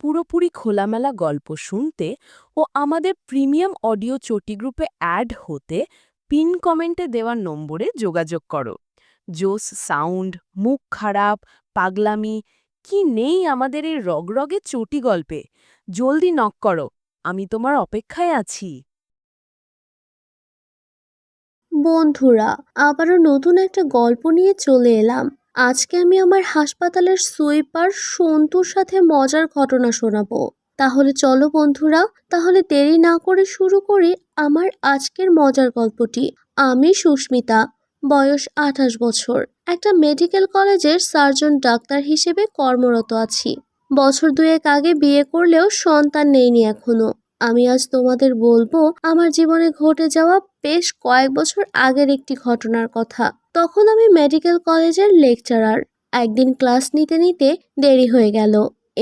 পুরোপুরি খোলামেলা গল্প শুনতে ও আমাদের প্রিমিয়াম অডিও চটি গ্রুপে অ্যাড হতে পিন কমেন্টে দেওয়া নম্বরে যোগাযোগ করো। জোস সাউন্ড, মুখ খারাপ, পাগলামি কি নেই আমাদের এই রগরগে চটি গল্পে। জলদি নক করো, আমি তোমার অপেক্ষায় আছি। বন্ধুরা, আবারও নতুন একটা গল্প নিয়ে চলে এলাম। আজকে আমি আমার হাসপাতালের সুইপার সন্তুর সাথে মজার ঘটনা শোনাবো। তাহলে চলো বন্ধুরা, তাহলে দেরি না করে শুরু করি আমার আজকের মজার গল্পটি। আমি সুস্মিতা, বয়স 28 বছর। একটা মেডিকেল কলেজের সার্জন ডাক্তার হিসেবে কর্মরত আছি। বছর দুয়েক আগে বিয়ে করলেও সন্তান নেইনি এখনো। আমি আজ তোমাদের বলবো আমার জীবনে ঘটে যাওয়া বেশ কয়েক বছর আগের একটি ঘটনার কথা। তখন আমি মেডিকেল কলেজের লেকচারার। একদিন ক্লাস নিতে নিতে দেরি হয়ে গেল।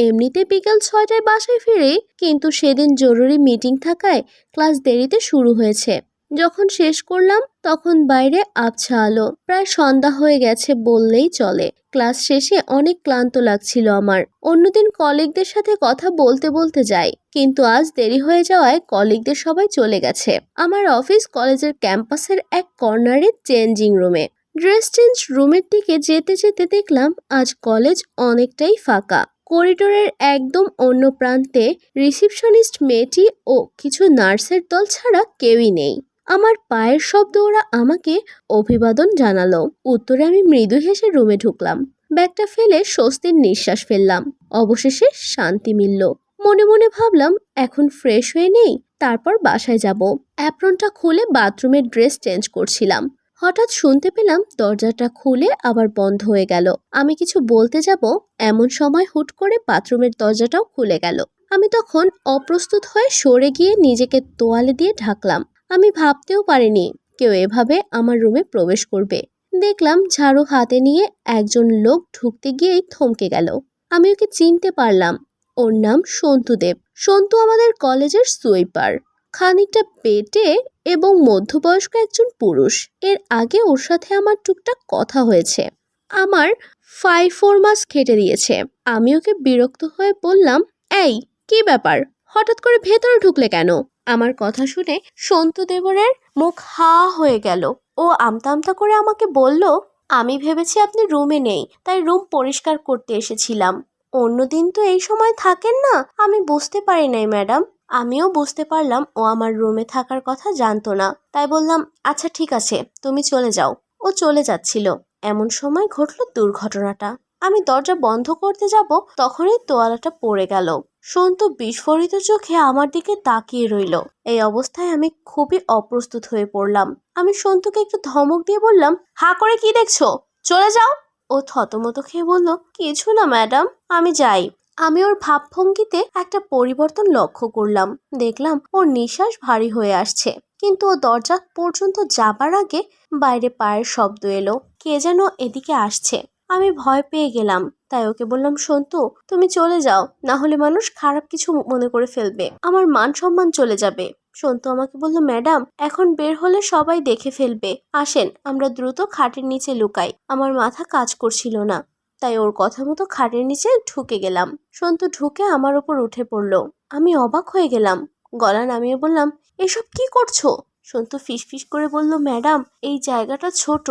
এমনিতে বিকেল 6টায় বাসায় ফিরি, কিন্তু সেদিন জরুরি মিটিং থাকায় ক্লাস দেরিতে শুরু হয়েছে। যখন শেষ করলাম তখন বাইরে আবছা আলো, প্রায় সন্ধ্যা হয়ে গেছে বললেই চলে। ক্লাস শেষে অনেক ক্লান্ত লাগছিল আমার। অন্যদিন কলিগদের সাথে কথা বলতে বলতে যাই, কিন্তু আজ দেরি হয়ে যাওয়ায় কলিগদের সবাই চলে গেছে। আমার অফিস কলেজের ক্যাম্পাসের এক কর্নারে চেঞ্জিং রুমে। ড্রেস চেঞ্জ রুমের দিকে যেতে যেতে দেখলাম আজ কলেজ অনেকটাই ফাঁকা। করিডোরের একদম অন্য প্রান্তে রিসিপশনিস্ট মেয়েটি ও কিছু নার্সের দল ছাড়া কেউই নেই। আমার পায়ের শব্দ ওরা আমাকে অভিবাদন জানালো। উত্তরে আমি মৃদু হেসে রুমে ঢুকলাম। ব্যাগটা ফেলে স্বস্তির নিঃশ্বাস ফেললাম। অবশেষে শান্তি মিলল। মনে মনে ভাবলাম এখন ফ্রেশ হয়ে নেই, তারপর বাসায় যাব। অ্যাপ্রনটা খুলে বাথরুমের ড্রেস চেঞ্জ করছিলাম। হঠাৎ শুনতে পেলাম দরজাটা খুলে আবার বন্ধ হয়ে গেল। আমি কিছু বলতে যাব এমন সময় হুট করে বাথরুমের দরজাটাও খুলে গেল। আমি তখন অপ্রস্তুত হয়ে সরে গিয়ে নিজেকে তোয়ালে দিয়ে ঢাকলাম। আমি ভাবতেও পারিনি কেউ এভাবে আমার রুমে প্রবেশ করবে। দেখলাম ঝাড়ু হাতে নিয়ে একজন লোক ঢুকতে গিয়েই থমকে গেল। আমি ওকে চিনতে পারলাম। ওর নাম সন্তুদেব। সন্তু আমাদের কলেজের সুইপার। খানিকটা বেটে এবং মধ্যবয়স্ক একজন পুরুষ। এর আগে ওর সাথে আমার টুকটাক কথা হয়েছে। আমার 5-4 মাস খেটে দিয়েছে। আমি ওকে বিরক্ত হয়ে বললাম, এই কি ব্যাপার, হঠাৎ করে ভেতরে ঢুকলে কেন? আমার কথা শুনে সন্তু দেবরের মুখ হা হয়ে গেল। ও আমতা আমতা করে আমাকে বলল, আমি ভেবেছি আপনি রুমে নেই, তাই রুম পরিষ্কার করতে এসেছিলাম। অন্যদিন তো এই সময় থাকেন না, আমি বুঝতে পারি নাই ম্যাডাম। আমিও বুঝতে পারলাম ও আমার রুমে থাকার কথা জানতো না, তাই বললাম, আচ্ছা ঠিক আছে, তুমি চলে যাও। ও চলে যাচ্ছিল, এমন সময় ঘটল দুর্ঘটনাটা। আমি দরজা বন্ধ করতে যাব, তখনই তোয়ালাটা পড়ে গেল। সন্তু বিস্ফোরিত চোখে আমার দিকে তাকিয়ে রইল। এই অবস্থায় আমি খুবই অপ্রস্তুত হয়ে পড়লাম। আমি সন্তুকে একটু ধমক দিয়ে বললাম, হা করে কি দেখছো, চলে যাও। ও থতমত খেয়ে বলল, কিছু না ম্যাডাম, আমি যাই। আমি ওর ভাবভঙ্গিতে একটা পরিবর্তন লক্ষ্য করলাম। দেখলাম ওর নিঃশ্বাস ভারী হয়ে আসছে, কিন্তু ও দরজা পর্যন্ত যাবার আগে বাইরে পায়ের শব্দ এলো। কে যেন এদিকে আসছে। আমি ভয় পেয়ে গেলাম, তাই ওকে বললাম, সন্তু তুমি চলে যাও, না হলে মানুষ খারাপ কিছু মনে করে ফেলবে, আমার মান সম্মান চলে যাবে। সন্তু আমাকে বলল, ম্যাডাম এখন বের হলে সবাই দেখে ফেলবে, আসেন আমরা দ্রুত খাটের নিচে লুকাই। আমার মাথা কাজ করছিল না, তাই ওর কথা মতো খাটের নিচে ঢুকে গেলাম। সন্তু ঢুকে আমার উপর উঠে পড়লো। আমি অবাক হয়ে গেলাম, গলা নামিয়ে বললাম, এসব কি করছো? সন্তু ফিসফিস করে বলল, ম্যাডাম এই জায়গাটা ছোট,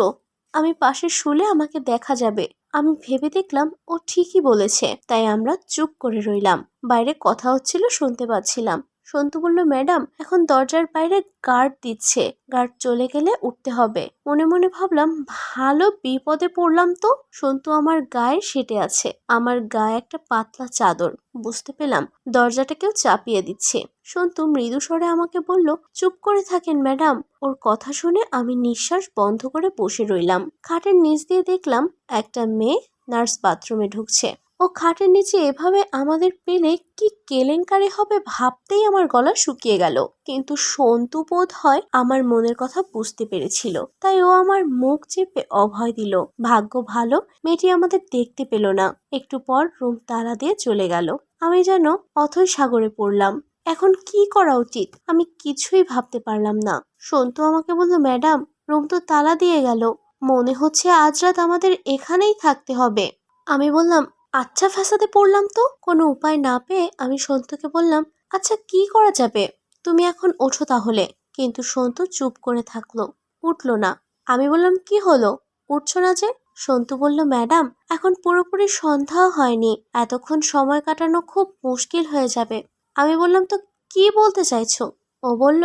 আমি পাশে শুলে আমাকে দেখা যাবে। আমি ভেবে দেখলাম ও ঠিকই বলেছে, তাই আমরা চুপ করে রইলাম। বাইরে কথা হচ্ছিল, শুনতে পাচ্ছিলাম। সন্তু বলল, ম্যাডাম এখন দরজার বাইরে গার্ড দিচ্ছে, গার্ড চলে গেলে উঠতে হবে। মনে মনে ভাবলাম, ভালো বিপদে পড়লাম তো। সন্তু আমার গায়ে সেটে আছে, আমার গায়ে একটা পাতলা চাদর। বুঝতে পেলাম দরজাটা কেউ চাপিয়ে দিচ্ছে। সন্তু মৃদু স্বরে আমাকে বলল, চুপ করে থাকেন ম্যাডাম। ওর কথা শুনে আমি নিঃশ্বাস বন্ধ করে বসে রইলাম। খাটের নিচ দিয়ে দেখলাম একটা মেয়ে নার্স বাথরুমে ঢুকছে। ও খাটের নিচে এভাবে আমাদের পেলে কি কেলেঙ্কারি হবে ভাবতেই আমার গলা শুকিয়ে গেল। কিন্তু সন্তু বোধ হয় আমার মনের কথা বুঝতে পেরেছিল, তাই ও আমার মুখ চেপে অভয় দিল। ভাগ্য ভালো মেয়েটি আমাদের দেখতে পেল না। একটু পর রুম তালা দিয়ে চলে গেল। আমি যেন অথৈ সাগরে পড়লাম। এখন কি করা উচিত আমি কিছুই ভাবতে পারলাম না। সন্তু আমাকে বলল, ম্যাডাম রুম তো তালা দিয়ে গেল, মনে হচ্ছে আজ রাত আমাদের এখানেই থাকতে হবে। আমি বললাম, আচ্ছা ফ্যাসাদে পড়লাম তো। কোনো উপায় না পেয়ে আমি সন্তুকে বললাম, আচ্ছা কি করা যাবে, তুমি এখন ওঠো তাহলে। কিন্তু সন্তু চুপ করে থাকলো, উঠলো না। আমি বললাম, কি হলো, উঠছো না যে? সন্তু বলল, ম্যাডাম এখন পুরোপুরি সন্ধ্যাও হয়নি, এতক্ষণ সময় কাটানো খুব মুশকিল হয়ে যাবে। আমি বললাম, তো কি বলতে চাইছো? ও বলল,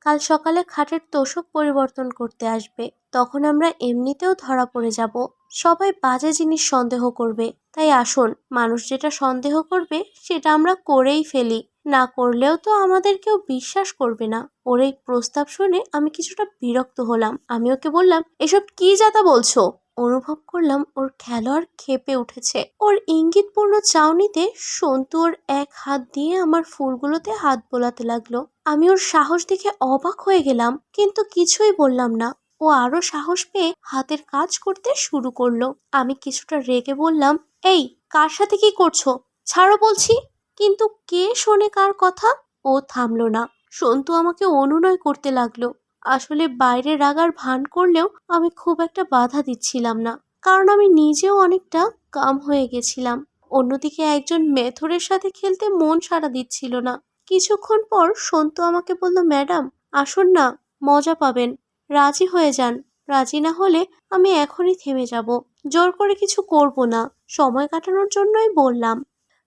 কাল সকালে খাটের তোষক পরিবর্তন করতে আসবে, তখন আমরা এমনিতেও ধরা পড়ে যাব, সবাই বাজে জিনিস সন্দেহ করবে। তাই আসুন, মানুষ যেটা সন্দেহ করবে সেটা আমরা করেই ফেলি, না করলেও তো আমাদের কেউ বিশ্বাস করবে না। ওর এই প্রস্তাব শুনে আমি কিছুটা বিরক্ত হলাম। আমি ওকে বললাম, এসব কি যাতা বলছো? অনুভব করলাম ওর খেলোয়াড় ক্ষেপে উঠেছে। ওর ইঙ্গিতপূর্ণ চাউনিতে সন্তু ওর এক হাত দিয়ে আমার ফুলগুলোতে হাত বোলাতে লাগলো। আমি ওর সাহস দেখে অবাক হয়ে গেলাম, কিন্তু কিছুই বললাম না। ও আরো সাহস পেয়ে হাতের কাজ করতে শুরু করলো। আমি কিছুটা রেগে বললাম, এই কার সাথে কি করছো, ছাড়ো বলছি। কিন্তু কে শোনে কার কথা? ও থামলো না। সন্তু আমাকে অনুনয় করতে লাগলো। আসলে বাইরে রাগার ভান করলেও আমি খুব একটা বাধা দিচ্ছিলাম না, কারণ আমি নিজেও অনেকটা কাম হয়ে গেছিলাম। অন্যদিকে একজন মেথরের সাথে খেলতে মন সাড়া দিচ্ছিল না। কিছুক্ষণ পর সন্তু আমাকে বলল, ম্যাডাম আসুন না, মজা পাবেন, রাজি হয়ে যান। রাজি না হলে আমি এখনই থেমে যাব। জোর করে কিছু করব না, সময় কাটানোর জন্যই বললাম।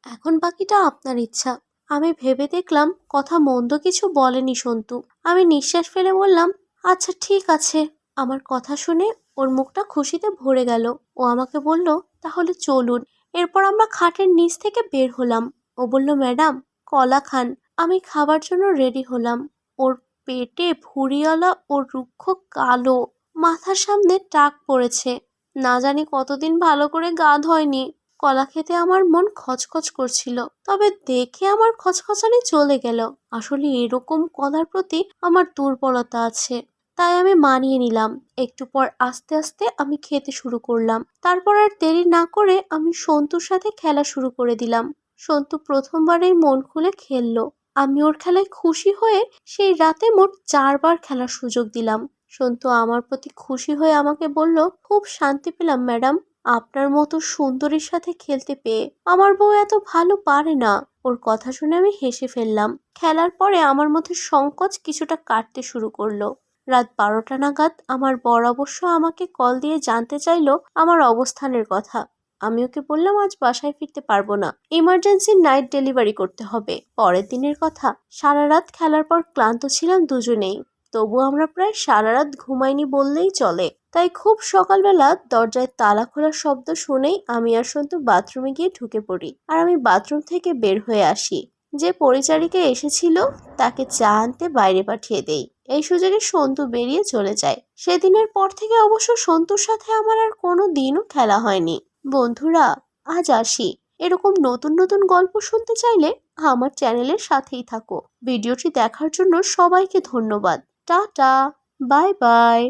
এখন বাকিটা আপনার ইচ্ছা। আমি ভেবে দেখলাম কথা মন্দ কিছু বলেনি সন্তু। আমি নিঃশ্বাস ফেলে বললাম, আচ্ছা ঠিক আছে। আমার কথা শুনে ওর মুখটা খুশিতে ভরে গেল। ও আমাকে বলল, তাহলে চলুন। এরপর আমরা খাটের নিচ থেকে বের হলাম। ও বলল, ম্যাডাম কলা খান। আমি খাবার জন্য রেডি হলাম। ওর পেটে ভুঁড়িওয়ালা ও রুক্ষ কালো, মাথার সামনে টাক পড়েছে। না জানি কতদিন ভালো করে গা ধয়নি। কলা খেতে আমার মন খচখচ করছিল, তবে দেখে আমার খচখচানি চলে গেল। আসলে এরকম কলার প্রতি আমার দুর্বলতা আছে, তাই আমি মানিয়ে নিলাম। একটু পর আস্তে আস্তে আমি খেতে শুরু করলাম। তারপর আর দেরি না করে আমি সন্তুর সাথে খেলা শুরু করে দিলাম। সন্তু প্রথমবারেই মন খুলে খেললো। আমি ওর খেলায় খুশি হয়ে সেই রাতে মোট 4বার খেলার সুযোগ দিলাম। সন্তু আমার প্রতি খুশি হয়ে আমাকে বলল, খুব শান্তি পেলাম ম্যাডাম, আপনার মতো সুন্দরীর সাথে খেলতে পেয়ে। আমার বউ এত ভালো পারে না। ওর কথা শুনে আমি হেসে ফেললাম। খেলার পরে আমার মধ্যে সংকোচ কিছুটা কাটতে শুরু করলো। রাত 12টা নাগাদ আমার বর অবশ্য আমাকে কল দিয়ে জানতে চাইলো আমার অবস্থানের কথা। আমি ওকে বললাম, আজ বাসায় ফিরতে পারবো না, ইমার্জেন্সি নাইট ডেলিভারি করতে হবে। পরের দিনের কথা, সারা রাত খেলার পর ক্লান্ত ছিলাম দুজনেই। তবু আমরা প্রায় সারা রাত ঘুমাইনি বললেই চলে। তাই খুব সকালবেলা দরজায় তালা খোলার শব্দ শুনেই আমি আর সন্তু বাথরুমে গিয়ে ঢুকে পড়ি। আর আমি বাথরুম থেকে বের হয়ে আসি। যে পরিচারিকা এসেছিল তাকে চা আনতে বাইরে পাঠিয়ে দেই। এই সুযোগে সন্তু বেরিয়ে চলে যায়। সেদিনের পর থেকে অবশ্য সন্তুর সাথে আমার আর কোনো দিনও খেলা হয়নি। বন্ধুরা, আজ আসি। এরকম নতুন নতুন গল্প শুনতে চাইলে আমার চ্যানেলের সাথেই থাকো। ভিডিওটি দেখার জন্য সবাইকে ধন্যবাদ। Tata, bye bye.